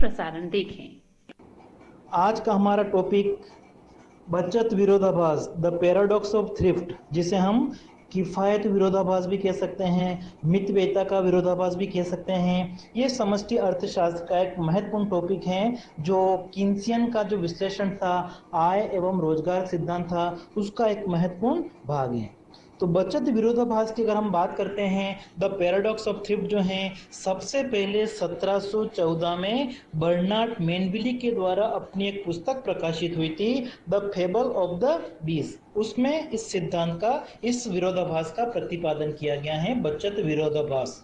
प्रसारण देखें। आज का हमारा टॉपिक बचत विरोधाभास, द पैराडॉक्स ऑफ थ्रिफ्ट, जिसे हम किफ़ायत विरोधाभास भी कह सकते हैं, मितव्ययिता का विरोधाभास भी कह सकते हैं। ये समष्टि अर्थशास्त्र का एक महत्वपूर्ण टॉपिक है जो किन्सियन का जो विश्लेषण था, आय एवं रोजगार सिद्धांत था, उसका एक महत्वपूर्ण भाग है। तो बचत विरोधाभास की अगर हम बात करते हैं, द पैराडॉक्स ऑफ थ्रिफ्ट जो है सबसे पहले 1714 में बर्नार्ड मेनविली के द्वारा अपनी एक पुस्तक प्रकाशित हुई थी, द फेबल ऑफ द बीस। उसमें इस सिद्धांत का, इस विरोधाभास का प्रतिपादन किया गया है, बचत विरोधाभास।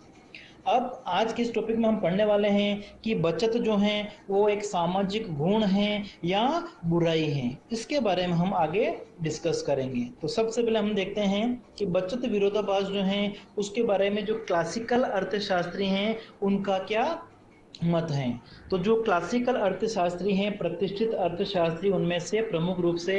अब आज के इस टॉपिक में हम पढ़ने वाले हैं कि बचत जो है वो एक सामाजिक गुण है या बुराई है। इसके बारे में हम आगे डिस्कस करेंगे। तो सबसे पहले हम देखते हैं कि बचत विरोधाभास जो है उसके बारे में जो क्लासिकल अर्थशास्त्री हैं उनका क्या मत हैं। तो जो क्लासिकल अर्थशास्त्री हैं, प्रतिष्ठित अर्थशास्त्री, उनमें से प्रमुख रूप से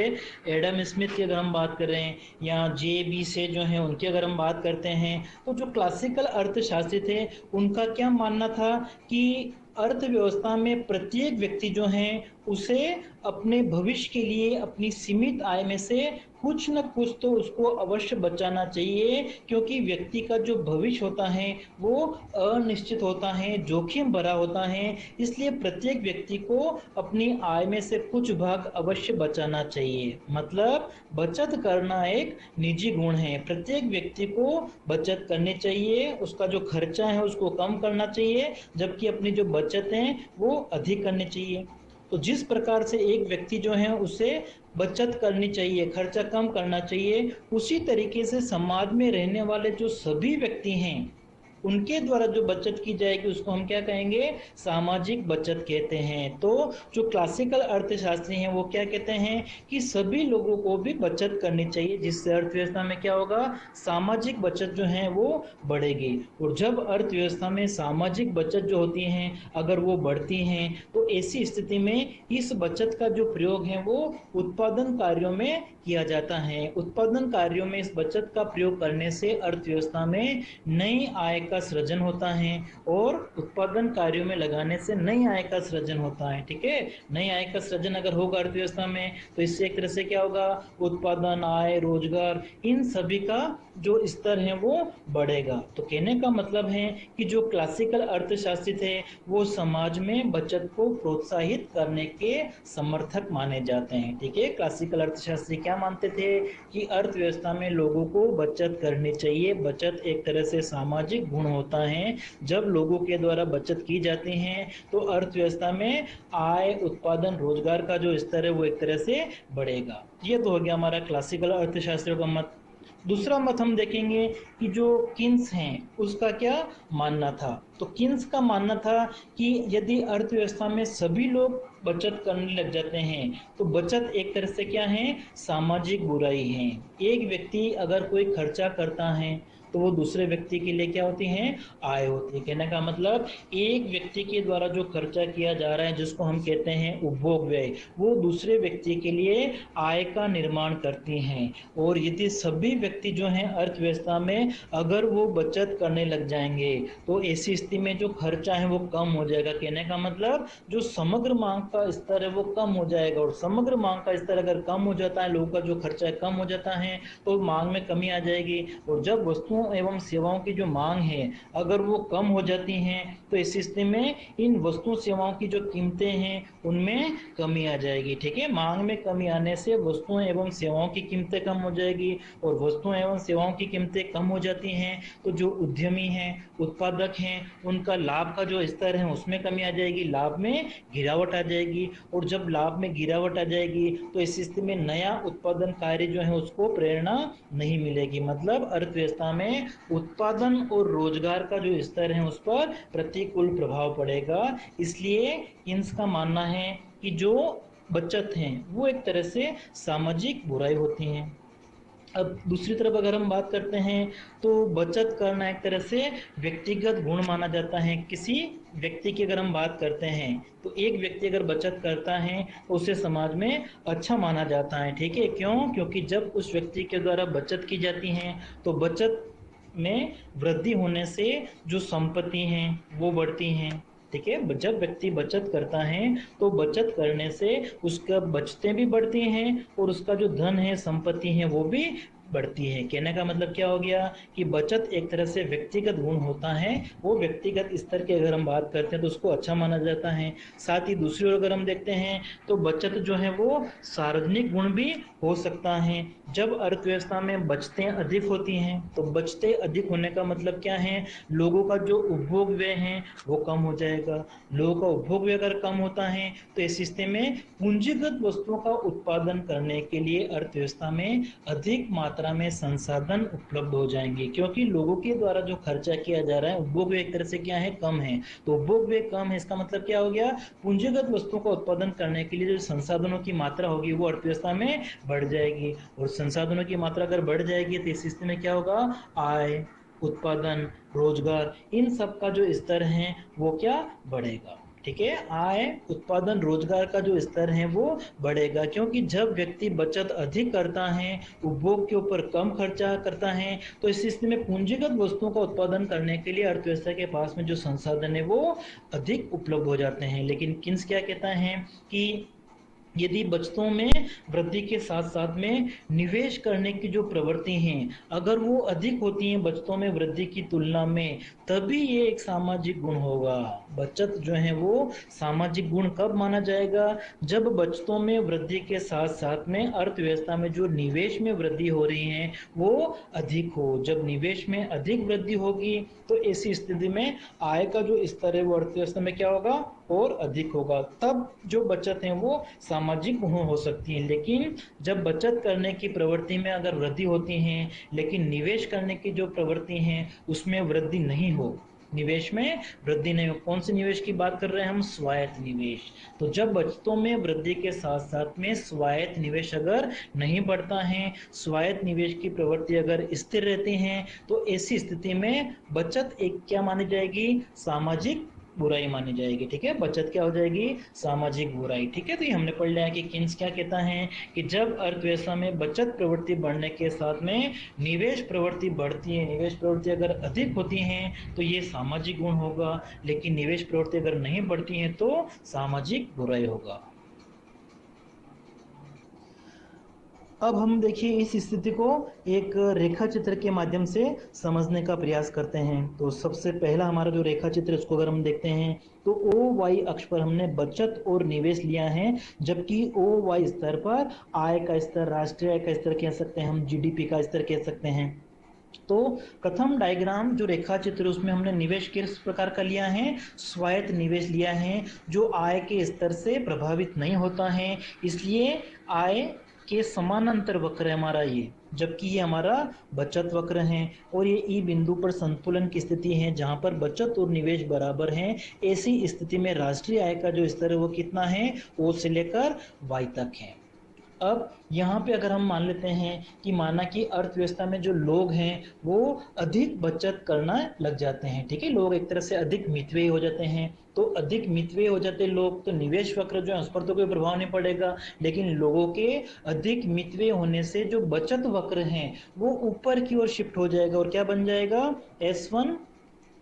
एडम स्मिथ की अगर हम बात करें या जे बी से जो हैं उनकी अगर हम बात करते हैं, तो जो क्लासिकल अर्थशास्त्री थे उनका क्या मानना था कि अर्थव्यवस्था में प्रत्येक व्यक्ति जो है उसे अपने भविष्य के लिए अपनी सीमित आय में से कुछ न कुछ तो उसको अवश्य बचाना चाहिए, क्योंकि व्यक्ति का जो भविष्य होता है वो अनिश्चित होता है, जोखिम भरा होता है। इसलिए प्रत्येक व्यक्ति को अपनी आय में से कुछ भाग अवश्य बचाना चाहिए। मतलब बचत करना एक निजी गुण है, प्रत्येक व्यक्ति को बचत करनी चाहिए, उसका जो खर्चा है उसको कम करना चाहिए, जबकि अपनी जो बचत है वो अधिक करनी चाहिए। तो जिस प्रकार से एक व्यक्ति जो है उसे बचत करनी चाहिए, खर्चा कम करना चाहिए, उसी तरीके से समाज में रहने वाले जो सभी व्यक्ति हैं उनके द्वारा जो बचत की जाएगी उसको हम क्या कहेंगे, सामाजिक बचत कहते हैं। तो जो क्लासिकल अर्थशास्त्री हैं वो क्या कहते हैं कि सभी लोगों को भी बचत करनी चाहिए, जिससे अर्थव्यवस्था में क्या होगा, सामाजिक बचत जो है वो बढ़ेगी। और जब अर्थव्यवस्था में सामाजिक बचत जो होती हैं अगर वो बढ़ती हैं तो ऐसी स्थिति में इस बचत का जो प्रयोग है वो उत्पादन कार्यों में किया जाता है। उत्पादन कार्यों में इस बचत का प्रयोग करने से अर्थव्यवस्था में नई आय का सृजन होता है, और उत्पादन कार्यों में लगाने से नई आय का सृजन होता है। ठीक है, नई आय का सृजन अगर होगा अर्थव्यवस्था में तो इससे एक तरह से क्या होगा, उत्पादन, आय, रोजगार, इन सभी का जो स्तर है वो बढ़ेगा। तो कहने का मतलब है कि जो क्लासिकल अर्थशास्त्री थे वो समाज में बचत को प्रोत्साहित करने के समर्थक माने जाते हैं। ठीक है, क्लासिकल अर्थशास्त्री क्या मानते थे कि अर्थव्यवस्था में लोगों को बचत करनी चाहिए। बचत एक तरह से सामाजिक गुण होता है, जब लोगों के द्वारा बचत की जाती है तो अर्थव्यवस्था में आय, उत्पादन, रोजगार का जो स्तर है वो एक तरह से बढ़ेगा। ये तो हो गया हमारा क्लासिकल अर्थशास्त्रियों का मत। दूसरा मत हम देखेंगे कि जो किन्स हैं उसका क्या मानना था। तो किन्स का मानना था कि यदि अर्थव्यवस्था में सभी लोग बचत करने लग जाते हैं तो बचत एक तरह से क्या है, सामाजिक बुराई है। एक व्यक्ति अगर कोई खर्चा करता है तो वो दूसरे व्यक्ति के लिए क्या होती है, आय होती है। कहने का मतलब एक व्यक्ति के द्वारा जो खर्चा किया जा रहा है जिसको हम कहते हैं उपभोग व्यय, वो दूसरे व्यक्ति के लिए आय का निर्माण करती हैं। और यदि सभी व्यक्ति जो हैं अर्थव्यवस्था में अगर वो बचत करने लग जाएंगे तो ऐसी स्थिति में जो खर्चा है वो कम हो जाएगा। कहने का मतलब जो समग्र मांग का स्तर है वो कम हो जाएगा, और समग्र मांग का स्तर अगर कम हो जाता है, लोगों का जो खर्चा है कम हो जाता है, तो मांग में कमी आ जाएगी। और जब वस्तुओं एवं सेवाओं की जो मांग है अगर वो कम हो जाती हैं तो इस स्थिति में इन वस्तुओं सेवाओं की जो कीमतें हैं उनमें कमी आ जाएगी। ठीक है, मांग में कमी आने से वस्तुओं एवं सेवाओं की कीमतें कम हो जाएगी, और वस्तुओं एवं सेवाओं की कीमतें कम हो जाती हैं तो जो उद्यमी हैं, उत्पादक हैं, उनका लाभ का जो स्तर है उसमें कमी आ जाएगी, लाभ में गिरावट आ जाएगी। और जब लाभ में गिरावट आ जाएगी तो इस स्थिति में नया उत्पादन कार्य जो है उसको प्रेरणा नहीं मिलेगी। मतलब अर्थव्यवस्था में उत्पादन और रोजगार का जो स्तर है उस पर प्रतिकूल प्रभाव पड़ेगा। इसलिए इनका मानना है कि जो बचत हैं वो एक तरह से सामाजिक बुराई होती हैं। अब दूसरी तरफ अगर हम बात करते हैं तो बचत करना एक तरह से व्यक्तिगत गुण माना जाता है। किसी व्यक्ति की अगर हम बात करते हैं तो एक व्यक्ति अगर बचत करता है तो उसे समाज में अच्छा माना जाता है। ठीक है, क्यों? क्योंकि जब उस व्यक्ति के द्वारा बचत की जाती है तो बचत में वृद्धि होने से जो संपत्ति हैं वो बढ़ती हैं, ठीक है। जब व्यक्ति बचत करता है तो बचत करने से उसका बचतें भी बढ़ती हैं और उसका जो धन है, संपत्ति है, वो भी बढ़ती है। कहने का मतलब क्या हो गया कि बचत एक तरह से व्यक्तिगत गुण होता है, वो व्यक्तिगत स्तर की अगर हम बात करते हैं तो उसको अच्छा माना जाता है। साथ ही दूसरी ओर अगर हम देखते हैं तो बचत जो है वो सार्वजनिक गुण भी हो सकता है। जब अर्थव्यवस्था में बचतें अधिक होती हैं तो बचतें अधिक होने का मतलब क्या है, लोगों का जो उपभोग व्यय है वो कम हो जाएगा। लोगों का उपभोग व्यय अगर कम होता है तो इस स्थिति में पूंजीगत वस्तुओं का उत्पादन करने के लिए अर्थव्यवस्था में अधिक मात्रा में संसाधन उपलब्ध हो जाएंगे, क्योंकि लोगों के द्वारा जो खर्चा किया जा रहा है, उपभोग व्यय एक तरह से क्या है, कम है। तो उपभोग व्यय कम है, इसका मतलब क्या हो गया, पूंजीगत वस्तुओं का उत्पादन करने के लिए जो संसाधनों की मात्रा होगी वो अर्थव्यवस्था में बढ़ जाएगी, और संसाधनों की मात्रा अगर बढ़ जाएगी तो इस स्थिति में क्या होगा, आय, उत्पादन, रोजगार, इन सब का जो स्तर है वो क्या बढ़ेगा। ठीक है, आय, उत्पादन, रोजगार का जो स्तर है वो बढ़ेगा, क्योंकि जब व्यक्ति बचत अधिक करता है, उपभोग के ऊपर कम खर्चा करता है, तो इस स्थिति में पूंजीगत वस्तुओं का उत्पादन करने के लिए अर्थव्यवस्था के पास में जो संसाधन है वो अधिक उपलब्ध हो जाते हैं। लेकिन किन्स क्या कहता है कि यदि बचतों में वृद्धि के साथ साथ में निवेश करने की जो प्रवृत्ति है अगर वो अधिक होती है बचतों में वृद्धि की तुलना में, तभी ये एक सामाजिक गुण होगा। बचत जो है वो सामाजिक गुण कब माना जाएगा, जब बचतों में वृद्धि के साथ साथ में अर्थव्यवस्था में जो निवेश में वृद्धि हो रही है वो अधिक हो। जब निवेश में अधिक वृद्धि होगी तो ऐसी स्थिति में आय का जो स्तर है वो अर्थव्यवस्था में क्या होगा, और अधिक होगा। तब जो बचत है वो सामाजिक हो सकती है। लेकिन जब बचत करने की प्रवृत्ति में अगर वृद्धि होती है लेकिन निवेश करने की जो प्रवृत्ति है उसमें वृद्धि नहीं हो, निवेश में वृद्धि नहीं हो, कौन से निवेश की बात कर रहे हैं हम, स्वायत्त निवेश। तो जब बचतों में वृद्धि के साथ साथ में स्वायत्त निवेश अगर नहीं बढ़ता है, स्वायत्त निवेश की प्रवृत्ति अगर स्थिर रहती है, तो ऐसी स्थिति में बचत एक क्या मानी जाएगी, सामाजिक बुराई मानी जाएगी। ठीक है, बचत क्या हो जाएगी, सामाजिक बुराई। ठीक है, तो ये हमने पढ़ लिया कि किन्स क्या कहता है कि जब अर्थव्यवस्था में बचत प्रवृत्ति बढ़ने के साथ में निवेश प्रवृत्ति बढ़ती है, निवेश प्रवृत्ति अगर अधिक होती है तो ये सामाजिक गुण होगा, लेकिन निवेश प्रवृत्ति अगर नहीं बढ़ती है तो सामाजिक बुराई होगा। अब हम देखिए इस स्थिति को एक रेखा चित्र के माध्यम से समझने का प्रयास करते हैं। तो सबसे पहला हमारा जो रेखा चित्र इसको अगर हम देखते हैं तो ओ वाई अक्ष पर हमने बचत और निवेश लिया है, जबकि ओ वाई स्तर पर आय का स्तर, राष्ट्रीय आय का स्तर कह सकते हैं हम, जीडीपी का स्तर कह सकते हैं। तो प्रथम डायग्राम जो रेखा चित्र उसमें हमने निवेश किस प्रकार का लिया है, स्वायत्त निवेश लिया है, जो आय के स्तर से प्रभावित नहीं होता है, इसलिए आय के समानांतर वक्र है हमारा ये, जबकि ये हमारा बचत वक्र है, और ये ई बिंदु पर संतुलन की स्थिति है जहां पर बचत और निवेश बराबर हैं। ऐसी स्थिति में राष्ट्रीय आय का जो स्तर है वो कितना है, ओ से लेकर वाई तक है। अब यहाँ पे अगर हम मान लेते हैं कि माना कि अर्थव्यवस्था में जो लोग हैं वो अधिक बचत करना लग जाते हैं, ठीक है, लोग एक तरह से अधिक मितव्ययी हो जाते हैं, तो अधिक मितव्ययी हो जाते लोग तो निवेश वक्र जो है उस पर तो कोई प्रभाव नहीं पड़ेगा, लेकिन लोगों के अधिक मितव्ययी होने से जो बचत वक्र है वो ऊपर की ओर शिफ्ट हो जाएगा और क्या बन जाएगा, S1।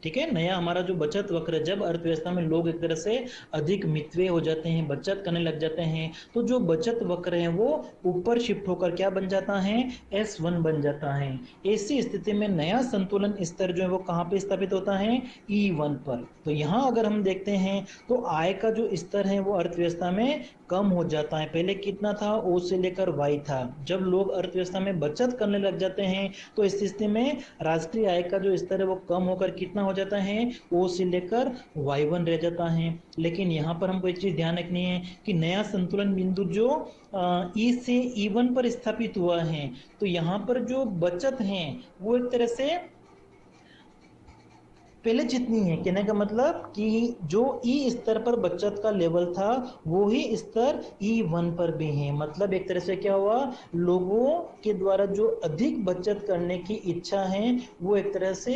ठीक है, नया हमारा जो बचत वक्र, जब अर्थव्यवस्था में लोग एक तरह से अधिक मितव्ययी हो जाते हैं, बचत करने लग जाते हैं, तो जो बचत वक्र है वो ऊपर शिफ्ट होकर क्या बन जाता है, S1 बन जाता है। ऐसी स्थिति में नया संतुलन स्तर जो है वो कहाँ पे स्थापित होता है, E1 पर। तो यहाँ अगर हम देखते हैं तो आय का जो स्तर है वो अर्थव्यवस्था में कम हो जाता है। पहले कितना था, O से लेकर Y था। जब लोग अर्थव्यवस्था में बचत करने लग जाते हैं तो इस स्थिति में राष्ट्रीय आय का जो स्तर है वो कम होकर कितना हो जाता है, O से लेकर Y1 रह जाता है। लेकिन यहाँ पर हमको एक चीज ध्यान रखनी है कि नया संतुलन बिंदु जो E से E1 पर स्थापित हुआ है, तो यहाँ पर जो बचत है वो एक तरह से पहले जितनी है, कहने का मतलब कि जो ई स्तर पर बचत का लेवल था वो ही स्तर E1 पर भी है। मतलब एक तरह से क्या हुआ, लोगों के द्वारा जो अधिक बचत करने की इच्छा है वो एक तरह से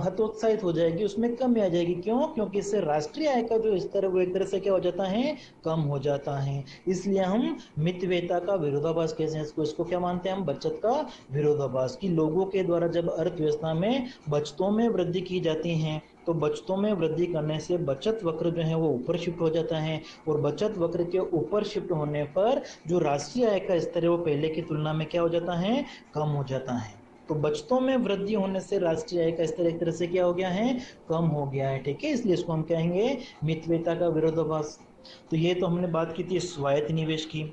हतोत्साहित हो जाएगी, उसमें कमी आ जाएगी। क्यों, क्योंकि इससे राष्ट्रीय आय का जो स्तर है वो एक तरह से क्या हो जाता है, कम हो जाता है। इसलिए हम मितव्ययिता का विरोधाभास कहते हैं इसको क्या मानते हैं हम, बचत का विरोधाभास, कि लोगों के द्वारा जब अर्थव्यवस्था में बचतों में वृद्धि की जाती हैं तो तो बचतों में वृद्धि करने से बचत वक्र जो है वो ऊपर शिफ्ट हो जाता है, और बचत वक्र के ऊपर शिफ्ट होने पर जो राष्ट्रीय आय का स्तर है वो पहले की तुलना में क्या हो जाता है, कम हो जाता है। तो बचतों में वृद्धि होने से राष्ट्रीय आय का स्तर एक तरह से क्या हो गया है, कम हो गया है। ठीक है, इसलिए इसको हम कहेंगे मितव्ययिता का विरोधाभास। तो ये तो हमने बात की थी स्वायत्त निवेश की।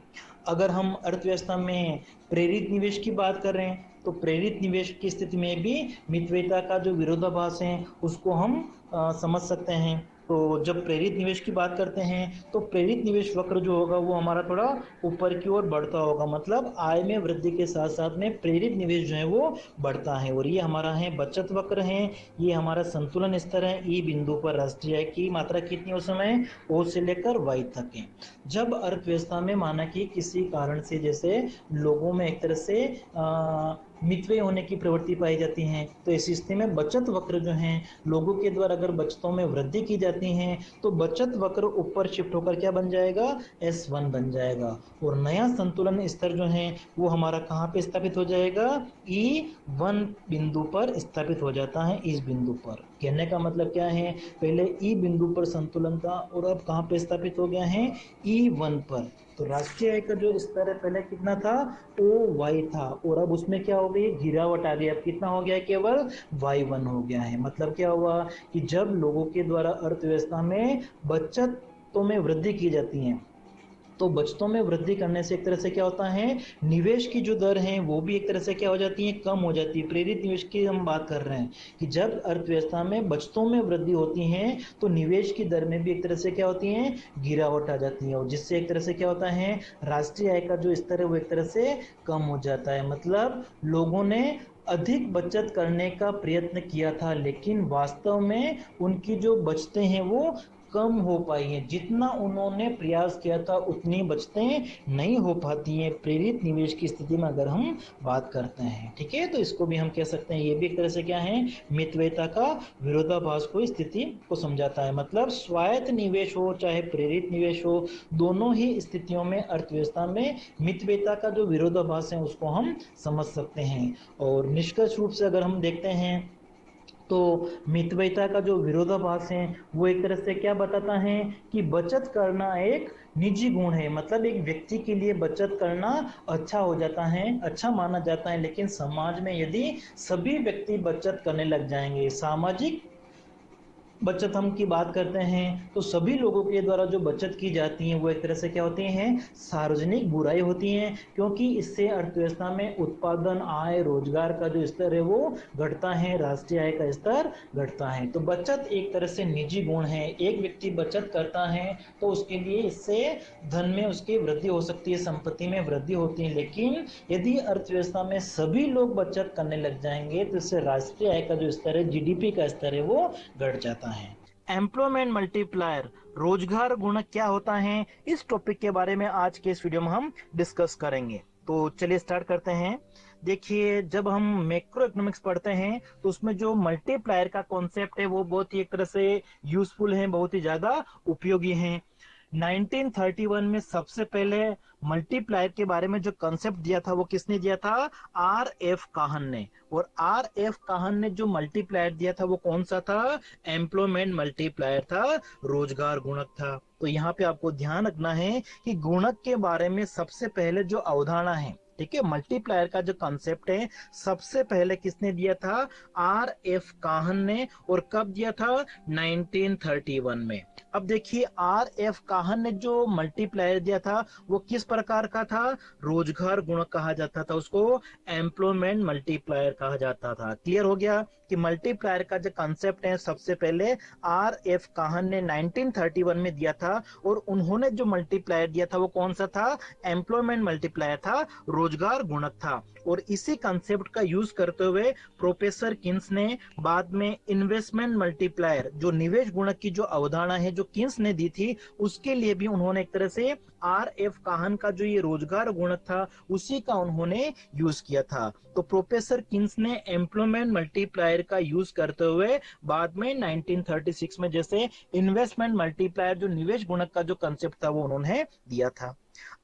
अगर हम अर्थव्यवस्था में प्रेरित निवेश की बात कर रहे हैं, तो प्रेरित निवेश की स्थिति में भी मितव्ययिता का जो विरोधाभास है उसको हम समझ सकते हैं। तो जब प्रेरित निवेश की बात करते हैं तो प्रेरित निवेश वक्र जो होगा वो हमारा थोड़ा ऊपर की ओर बढ़ता होगा, मतलब आय में वृद्धि के साथ साथ में प्रेरित निवेश जो है वो बढ़ता है। और ये हमारा है बचत वक्र है, ये हमारा संतुलन स्तर है। ई बिंदु पर राष्ट्रीय आय की मात्रा कितनी उस समय ओ से लेकर वाई तक है। जब अर्थव्यवस्था में माना कि किसी कारण से जैसे लोगों में एक तरह से मितव्यय होने की प्रवृत्ति पाई जाती है, तो ऐसी स्थिति में बचत वक्र जो है, लोगों के द्वारा अगर बचतों में वृद्धि की जाती है तो बचत वक्र ऊपर शिफ्ट होकर क्या बन जाएगा, S1 बन जाएगा। और नया संतुलन स्तर जो है वो हमारा कहाँ पे स्थापित हो जाएगा, E1 बिंदु पर स्थापित हो जाता है। इस बिंदु पर कहने का मतलब क्या है, पहले E बिंदु पर संतुलन था और अब कहाँ पे स्थापित हो गया है, E1 पर। तो राष्ट्रीय आय का जो स्तर है पहले कितना था, OY था, और अब उसमें क्या हो गई, गिरावट आ गई। अब कितना हो गया है, केवल Y1 हो गया है। मतलब क्या हुआ कि जब लोगों के द्वारा अर्थव्यवस्था में बचतों में वृद्धि की जाती है, तो बचतों में वृद्धि करने से एक तरह से क्या होता है, निवेश की जो दर है वो भी एक तरह से क्या हो जाती है, कम हो जाती है। प्रेरित निवेश की हम बात कर रहे हैं कि जब अर्थव्यवस्था में बचतों में वृद्धि होती है तो निवेश की दर में भी एक तरह से क्या होती है, गिरावट आ जाती है, और जिससे एक तरह से क्या होता है, राष्ट्रीय आय का जो स्तर है वो एक तरह से कम हो जाता है। मतलब लोगों ने अधिक बचत करने का प्रयत्न किया था, लेकिन वास्तव में उनकी जो बचतें हैं वो कम हो पाई हैं। जितना उन्होंने प्रयास किया था उतनी बचतें नहीं हो पाती हैं प्रेरित निवेश की स्थिति में अगर हम बात करते हैं। ठीक है, तो इसको भी हम कह सकते हैं, ये भी एक तरह से क्या है, मितव्ययिता का विरोधाभास को स्थिति को समझाता है। मतलब स्वायत्त निवेश हो चाहे प्रेरित निवेश हो, दोनों ही स्थितियों में अर्थव्यवस्था में मितव्ययिता का जो विरोधाभास है उसको हम समझ सकते हैं। और निष्कर्ष रूप से अगर हम देखते हैं तो मितव्ययिता का जो विरोधाभास है वो एक तरह से क्या बताता है कि बचत करना एक निजी गुण है। मतलब एक व्यक्ति के लिए बचत करना अच्छा हो जाता है, अच्छा माना जाता है, लेकिन समाज में यदि सभी व्यक्ति बचत करने लग जाएंगे, सामाजिक बचत हम की बात करते हैं, तो सभी लोगों के द्वारा जो बचत की जाती है वो एक तरह से क्या होती हैं, सार्वजनिक बुराई होती हैं, क्योंकि इससे अर्थव्यवस्था में उत्पादन, आय, रोजगार का जो स्तर है वो घटता है, राष्ट्रीय आय का स्तर घटता है। तो बचत एक तरह से निजी गुण है। एक व्यक्ति बचत करता है तो उसके लिए इससे धन में उसकी वृद्धि हो सकती है, संपत्ति में वृद्धि होती है, लेकिन यदि अर्थव्यवस्था में सभी लोग बचत करने लग जाएंगे तो इससे राष्ट्रीय आय का जो स्तर है, GDP का स्तर है, वो घट जाता है। एम्प्लॉयमेंट मल्टीप्लायर, रोजगार गुणक क्या होता है, इस टॉपिक के बारे में आज के इस वीडियो में हम डिस्कस करेंगे। तो चलिए स्टार्ट करते हैं। देखिए, जब हम मैक्रो इकोनॉमिक्स पढ़ते हैं तो उसमें जो मल्टीप्लायर का कॉन्सेप्ट है वो बहुत ही एक तरह से यूजफुल है, बहुत ही ज्यादा उपयोगी है। 1931 में सबसे पहले मल्टीप्लायर के बारे में जो कंसेप्ट दिया था वो किसने दिया था, RF काहन ने। और RF काहन ने जो मल्टीप्लायर दिया था वो कौन सा था, एम्प्लॉयमेंट मल्टीप्लायर था, रोजगार गुणक था। तो यहाँ पे आपको ध्यान रखना है कि गुणक के बारे में सबसे पहले जो अवधारणा है, ठीक है, मल्टीप्लायर का जो कंसेप्ट है सबसे पहले किसने दिया था, RF काहन ने। और कब दिया था, 1931 में। अब देखिए, RF काहन ने जो मल्टीप्लायर दिया था वो किस प्रकार का था, रोजगार गुणक कहा जाता था उसको, एम्प्लॉयमेंट मल्टीप्लायर कहा जाता था। क्लियर हो गया कि मल्टीप्लायर का जो कंसेप्ट है सबसे पहले RF काहन ने 1931 में दिया था, और उन्होंने जो मल्टीप्लायर दिया था वो कौन सा था, एम्प्लॉयमेंट मल्टीप्लायर था, रोजगार गुणक था। और इसी कंसेप्ट का यूज करते हुए प्रोफेसर किन्स ने बाद में इन्वेस्टमेंट मल्टीप्लायर, जो निवेश गुणक की जो अवधारणा है जो किन्स ने दी थी, उसके लिए भी उन्होंने एक तरह से RF काहन का जो ये रोजगार गुणक था उसी का उन्होंने यूज किया था। तो प्रोफेसर किन्स ने एम्प्लॉयमेंट मल्टीप्लायर का यूज करते हुए बाद में 1936 में जैसे इन्वेस्टमेंट मल्टीप्लायर, जो निवेश गुणक का जो कंसेप्ट था वो उन्होंने दिया था।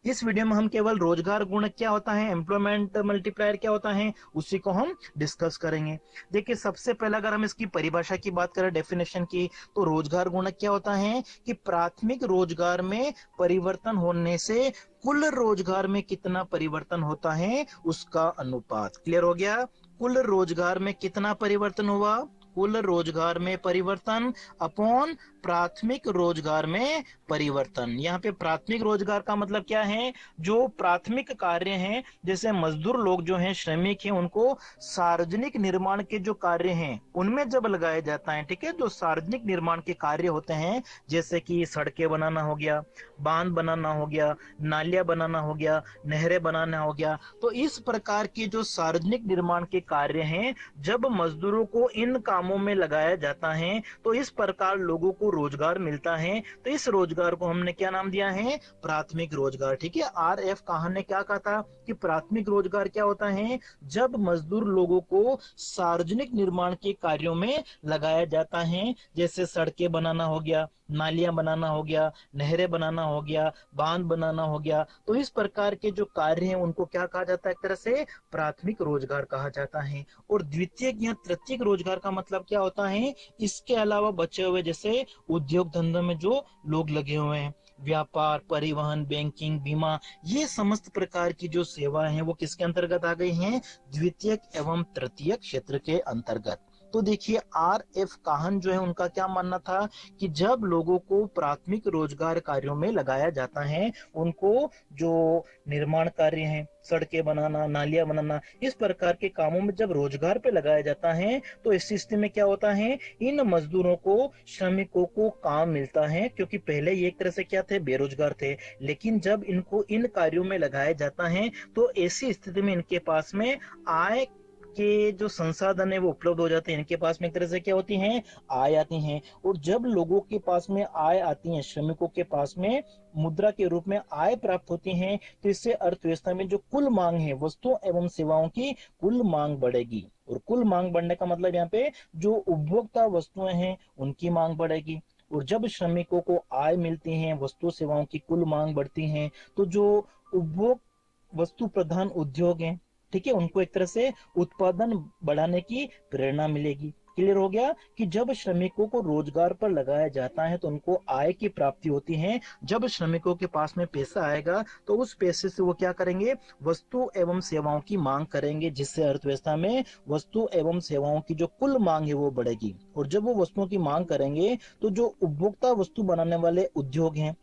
इस वीडियो में हम केवल रोजगार गुणक क्या होता है, एम्प्लॉयमेंट मल्टीप्लायर क्या होता है, उसी को हम डिस्कस करेंगे। देखिए सबसे पहले अगर हम इसकी परिभाषा की बात करें, डेफिनेशन की, तो रोजगार गुणक क्या होता है कि प्राथमिक रोजगार में परिवर्तन होने से कुल रोजगार में कितना परिवर्तन होता है उसका अनुपात। क्लियर हो गया? कुल रोजगार में कितना परिवर्तन हुआ, कुल रोजगार में परिवर्तन अपॉन प्राथमिक रोजगार में परिवर्तन। यहाँ पे प्राथमिक रोजगार का मतलब क्या है, जो प्राथमिक कार्य हैं, जैसे मजदूर लोग जो हैं, श्रमिक हैं, उनको सार्वजनिक निर्माण के जो कार्य हैं उनमें जब लगाया जाता है, ठीक है, जो सार्वजनिक निर्माण के कार्य होते हैं, जैसे कि सड़कें बनाना हो गया, बांध बनाना हो गया, नालियां बनाना हो गया, नहरें बनाना हो गया, तो इस प्रकार के जो सार्वजनिक निर्माण के कार्य हैं, जब मजदूरों को इन कामों में लगाया जाता है तो इस प्रकार लोगों को रोजगार मिलता है। तो इस रोजगार को हमने क्या नाम दिया है, प्राथमिक रोजगार। ठीक है, आर एफ काहन ने क्या कहा था कि प्राथमिक रोजगार क्या होता है, जब मजदूर लोगों को सार्वजनिक निर्माण के कार्यों में लगाया जाता है, जैसे सड़कें बनाना हो गया, नालियां बनाना हो गया, नहरें बनाना हो गया, बांध बनाना हो गया, तो इस प्रकार के जो कार्य हैं उनको क्या कहा जाता है, एक तरह से प्राथमिक रोजगार कहा जाता है। और द्वितीयक या तृतीयक रोजगार का मतलब क्या होता है, इसके अलावा बचे हुए जैसे उद्योग धंधों में जो लोग लगे हुए हैं, व्यापार, परिवहन, बैंकिंग, बीमा, ये समस्त प्रकार की जो सेवाएं हैं वो किसके अंतर्गत आ गई हैं, द्वितीयक एवं तृतीयक क्षेत्र के अंतर्गत। तो देखिए आर एफ काहन जो है उनका क्या मानना था कि जब लोगों को प्राथमिक रोजगार कार्यों में लगाया जाता है, उनको जो निर्माण कार्य हैं, सड़कें बनाना, नालियां बनाना, इस प्रकार के कामों में जब रोजगार पे लगाया जाता है तो इस स्थिति में क्या होता है, इन मजदूरों को, श्रमिकों को काम मिलता है, क्योंकि पहले ये एक तरह से क्या थे, बेरोजगार थे, लेकिन जब इनको इन कार्यों में लगाया जाता है तो ऐसी स्थिति में इनके पास में आय के जो संसाधन है वो उपलब्ध हो जाते हैं, इनके पास में एक तरह से क्या होती हैं, आय आती हैं। और जब लोगों के पास में आय आती है, श्रमिकों के पास में मुद्रा के रूप में आय प्राप्त होती है, तो इससे अर्थव्यवस्था में जो कुल मांग है वस्तुओं एवं सेवाओं की, कुल मांग बढ़ेगी। और कुल मांग बढ़ने का मतलब यहाँ पे जो उपभोक्ता वस्तुएं हैं उनकी मांग बढ़ेगी। और जब श्रमिकों को आय मिलती है, वस्तु सेवाओं की कुल मांग बढ़ती है, तो जो उपभोग वस्तु प्रधान उद्योग हैं, ठीक है, उनको एक तरह से उत्पादन बढ़ाने की प्रेरणा मिलेगी। क्लियर हो गया कि जब श्रमिकों को रोजगार पर लगाया जाता है तो उनको आय की प्राप्ति होती है। जब श्रमिकों के पास में पैसा आएगा तो उस पैसे से वो क्या करेंगे, वस्तु एवं सेवाओं की मांग करेंगे, जिससे अर्थव्यवस्था में वस्तु एवं सेवाओं की जो कुल मांग है वो बढ़ेगी। और जब वो वस्तुओं की मांग करेंगे तो जो उपभोक्ता वस्तु बनाने वाले उद्योग हैं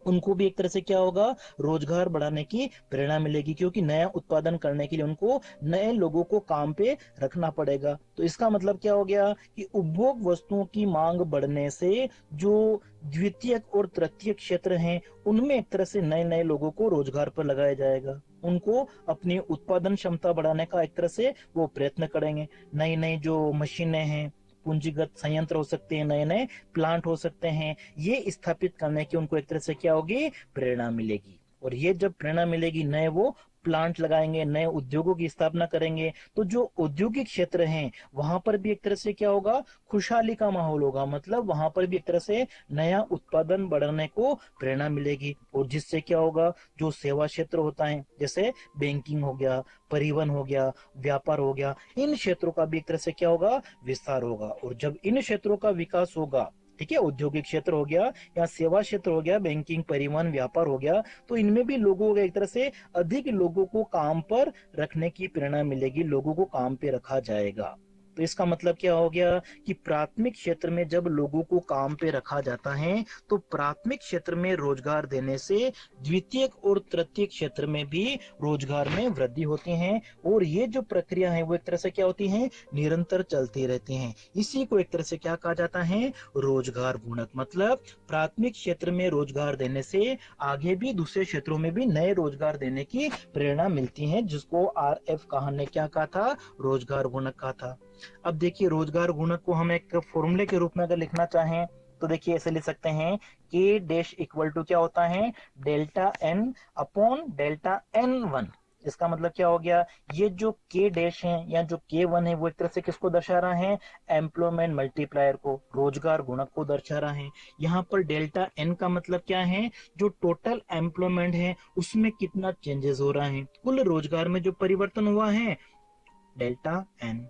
उनको भी एक तरह से क्या होगा, रोजगार बढ़ाने की प्रेरणा मिलेगी, क्योंकि नया उत्पादन करने के लिए उनको नए लोगों को काम पे रखना पड़ेगा। तो इसका मतलब क्या हो गया कि उपभोग वस्तुओं की मांग बढ़ने से जो द्वितीयक और तृतीयक क्षेत्र हैं उनमें एक तरह से नए नए लोगों को रोजगार पर लगाया जाएगा, उनको अपनी उत्पादन क्षमता बढ़ाने का एक तरह से वो प्रयत्न करेंगे। नई नई जो मशीनें हैं, पूंजीगत संयंत्र हो सकते हैं, नए नए प्लांट हो सकते हैं, ये स्थापित करने की उनको एक तरह से क्या होगी, प्रेरणा मिलेगी। और ये जब प्रेरणा मिलेगी, नए वो प्लांट लगाएंगे, नए उद्योगों की स्थापना करेंगे, तो जो औद्योगिक क्षेत्र हैं वहां पर भी एक तरह से क्या होगा, खुशहाली का माहौल होगा, मतलब वहां पर भी एक तरह से नया उत्पादन बढ़ाने को प्रेरणा मिलेगी। और जिससे क्या होगा, जो सेवा क्षेत्र होता है, जैसे बैंकिंग हो गया, परिवहन हो गया, व्यापार हो गया, इन क्षेत्रों का भी एक तरह से क्या होगा, विस्तार होगा। और जब इन क्षेत्रों का विकास होगा, ठीक है, औद्योगिक क्षेत्र हो गया या सेवा क्षेत्र हो गया, बैंकिंग, परिवहन, व्यापार हो गया, तो इनमें भी लोगों को एक तरह से अधिक लोगों को काम पर रखने की प्रेरणा मिलेगी, लोगों को काम पे रखा जाएगा। तो इसका मतलब क्या हो गया कि प्राथमिक क्षेत्र में जब लोगों को काम पे रखा जाता है तो प्राथमिक क्षेत्र में रोजगार देने से द्वितीयक और तृतीयक क्षेत्र में भी रोजगार में वृद्धि होती है। और ये जो प्रक्रिया है वो एक तरह से क्या होती है, निरंतर चलती रहती हैं। इसी को एक तरह से क्या कहा जाता है, रोजगार गुणक। मतलब प्राथमिक क्षेत्र में रोजगार देने से आगे भी दूसरे क्षेत्रों में भी नए रोजगार देने की प्रेरणा मिलती है, जिसको आर एफ काहन ने क्या कहा था, रोजगार गुणक कहा था। अब देखिए रोजगार गुणक को हम एक फॉर्मूले के रूप में अगर लिखना चाहें तो देखिए ऐसे लिख सकते हैं, के डैश इक्वल टू क्या होता है, delta n upon delta n one. इसका मतलब क्या हो गया, ये जो के डैश है या जो K1 है वो एक तरह से किसको दर्शा रहा है, एम्प्लॉयमेंट मल्टीप्लायर को, रोजगार गुणक को दर्शा रहा है। यहाँ पर डेल्टा एन का मतलब क्या है, जो टोटल एम्प्लॉयमेंट है उसमें कितना चेंजेस हो रहा है, कुल रोजगार में जो परिवर्तन हुआ है, डेल्टा एन।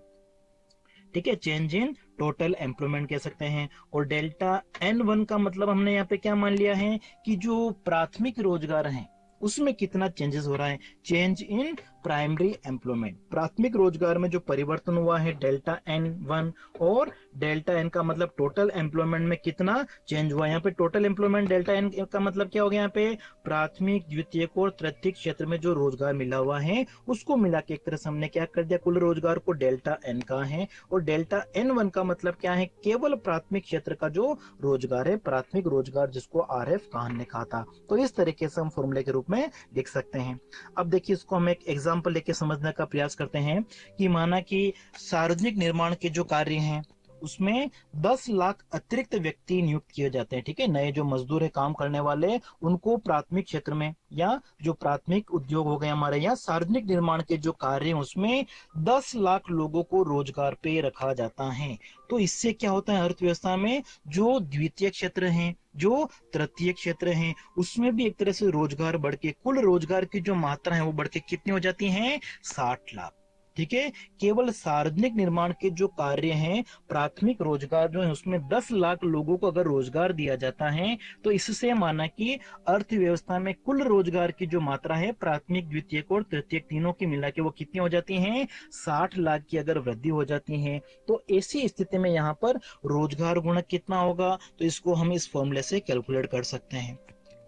ठीक है, चेंज इन टोटल एम्प्लॉयमेंट कह सकते हैं। और डेल्टा एन वन का मतलब हमने यहाँ पे क्या मान लिया है कि जो प्राथमिक रोजगार है उसमें कितना चेंजेस हो रहा है, चेंज इन प्राइमरी एम्प्लॉयमेंट, प्राथमिक रोजगार में जो परिवर्तन हुआ है डेल्टा एन वन। और डेल्टा एन का मतलब टोटल एम्प्लॉयमेंट में कितना चेंज हुआ, यहाँ पे टोटल एम्प्लॉयमेंट डेल्टा एन का मतलब क्या हो गया, यहाँ पे प्राथमिक द्वितीयक और तृतीयक क्षेत्र में जो रोजगार मिला हुआ है उसको मिला के एक तरह से हमने क्या कर दिया, कुल रोजगार को डेल्टा एन का है। और डेल्टा एन वन का मतलब क्या है, केवल प्राथमिक क्षेत्र का जो रोजगार है, प्राथमिक रोजगार, जिसको RF काहन ने कहा था। तो इस तरीके से हम फॉर्मूले के रूप में लिख सकते हैं। अब देखिए इसको हम एक एग्जांपल लेके समझने का प्रयास करते हैं कि माना कि सार्वजनिक निर्माण के जो कार्य हैं उसमें 10 लाख अतिरिक्त व्यक्ति नियुक्त किए जाते हैं। ठीक है, नए जो मजदूर है काम करने वाले, उनको प्राथमिक क्षेत्र में या जो प्राथमिक उद्योग हो गए हमारे यहाँ, सार्वजनिक निर्माण के जो कार्य हैं उसमें 10 लाख लोगों को रोजगार पे रखा जाता है। तो इससे क्या होता है, अर्थव्यवस्था में जो द्वितीय क्षेत्र है, जो तृतीय क्षेत्र है, उसमें भी एक तरह से रोजगार बढ़ के कुल रोजगार की जो मात्रा है वो बढ़ के कितनी हो जाती है, 60 लाख। ठीक है, केवल सार्वजनिक निर्माण के जो कार्य हैं, प्राथमिक रोजगार जो है उसमें 10 लाख लोगों को अगर रोजगार दिया जाता है तो इससे माना कि अर्थव्यवस्था में कुल रोजगार की जो मात्रा है, प्राथमिक द्वितीयक और तृतीयक तीनों की मिला के वो कितनी हो जाती है, 60 लाख की अगर वृद्धि हो जाती है। तो ऐसी स्थिति में यहाँ पर रोजगार गुणक कितना होगा, तो इसको हम इस फॉर्मूले से कैलकुलेट कर सकते हैं।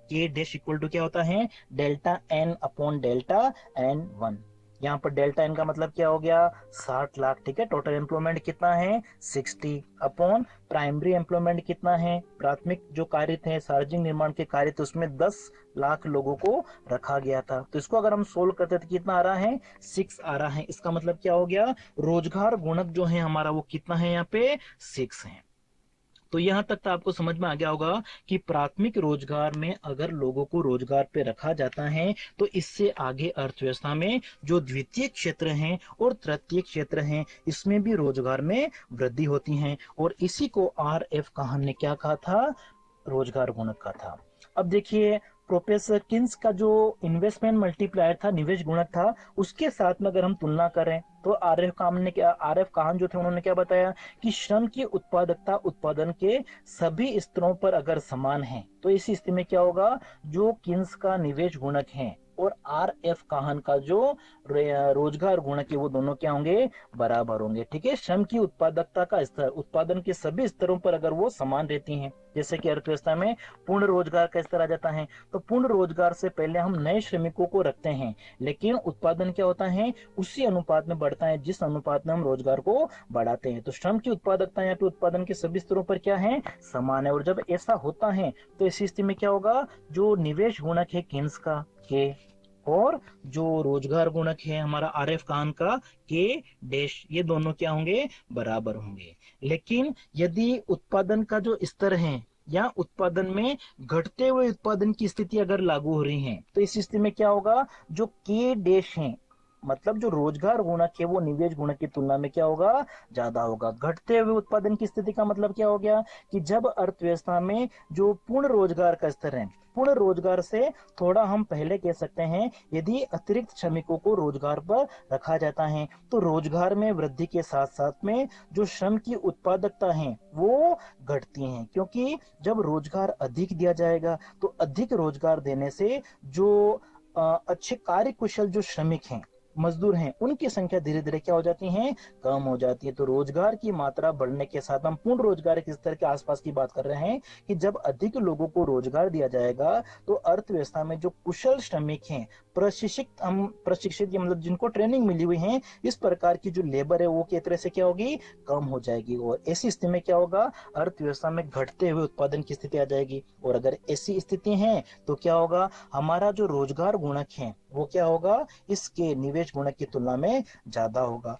के डैश इक्वल टू क्या होता है, delta n upon delta n one. यहाँ पर डेल्टा एन का मतलब क्या हो गया, 60 लाख। ठीक है, टोटल एम्प्लॉयमेंट कितना है, 60 अपॉन प्राइमरी एम्प्लॉयमेंट कितना है, प्राथमिक जो कार्य थे सार्वजनिक निर्माण के कार्य थे उसमें 10 लाख लोगों को रखा गया था। तो इसको अगर हम सोल्व करते तो कितना आ रहा है, 6 आ रहा है। इसका मतलब क्या हो गया, रोजगार गुणक जो है हमारा वो कितना है, यहाँ पे 6 है। तो यहां तक तो आपको समझ में आ गया होगा कि प्राथमिक रोजगार में अगर लोगों को रोजगार पे रखा जाता है तो इससे आगे अर्थव्यवस्था में जो द्वितीय क्षेत्र हैं और तृतीय क्षेत्र हैं इसमें भी रोजगार में वृद्धि होती है। और इसी को RF काहन ने क्या कहा था, रोजगार गुणक का था। अब देखिए प्रोफेसर किन्स का जो इन्वेस्टमेंट मल्टीप्लायर था, निवेश गुणक था, उसके साथ में अगर हम तुलना करें तो RF काहन जो थे उन्होंने क्या बताया कि श्रम की उत्पादकता उत्पादन के सभी स्तरों पर अगर समान है तो इस स्थिति में क्या होगा, जो किन्स का निवेश गुणक है और RF काहन का जो रोजगार गुणक है वो दोनों क्या होंगे, बराबर होंगे। ठीक है, श्रम की उत्पादकता का स्तर उत्पादन के सभी स्तरों पर अगर वो समान रहती हैं, जैसे कि अर्थव्यवस्था में पूर्ण रोजगार का स्तर आ जाता है, तो पूर्ण रोजगार से पहले हम नए श्रमिकों को रखते हैं, लेकिन उत्पादन क्या होता है, उसी अनुपात में बढ़ता है जिस अनुपात में हम रोजगार को बढ़ाते हैं। तो श्रम की उत्पादकता यहाँ पे उत्पादन के सभी स्तरों पर क्या है, समान है। और जब ऐसा होता है तो इस स्थिति में क्या होगा, जो निवेश गुणक है किन्स का के और जो रोजगार गुणक है हमारा RF काहन का के डैश, ये दोनों क्या होंगे, बराबर होंगे। लेकिन यदि उत्पादन का जो स्तर है या उत्पादन में घटते हुए उत्पादन की स्थिति अगर लागू हो रही है तो इस स्थिति में क्या होगा, जो के डैश है मतलब जो रोजगार गुणक है वो निवेश गुणक की तुलना में क्या होगा, ज्यादा होगा। घटते हुए उत्पादन की स्थिति का मतलब क्या हो गया कि जब अर्थव्यवस्था में जो पूर्ण रोजगार का स्तर है, पूर्ण रोजगार से थोड़ा हम पहले कह सकते हैं, यदि अतिरिक्त श्रमिकों को रोजगार पर रखा जाता है तो रोजगार में वृद्धि के साथ साथ में जो श्रम की उत्पादकता है वो घटती है, क्योंकि जब रोजगार अधिक दिया जाएगा तो अधिक रोजगार देने से जो अच्छे कार्य कुशल जो श्रमिक हैं, मजदूर हैं, उनकी संख्या धीरे धीरे क्या हो जाती है, कम हो जाती है। तो रोजगार की मात्रा बढ़ने के साथ हम पूर्ण रोजगार के स्तर के आसपास की बात कर रहे हैं कि जब अधिक लोगों को रोजगार दिया जाएगा तो अर्थव्यवस्था में जो कुशल श्रमिक हैं, प्रशिक्षित मतलब जिनको ट्रेनिंग मिली हुई है, इस प्रकार की जो लेबर है वो की तरह से क्या होगी, कम हो जाएगी। और ऐसी स्थिति में क्या होगा, अर्थव्यवस्था में घटते हुए उत्पादन की स्थिति आ जाएगी। और अगर ऐसी स्थिति है तो क्या होगा, हमारा जो रोजगार गुणक है वो क्या होगा, इसके निवेश गुणक की तुलना में ज्यादा होगा।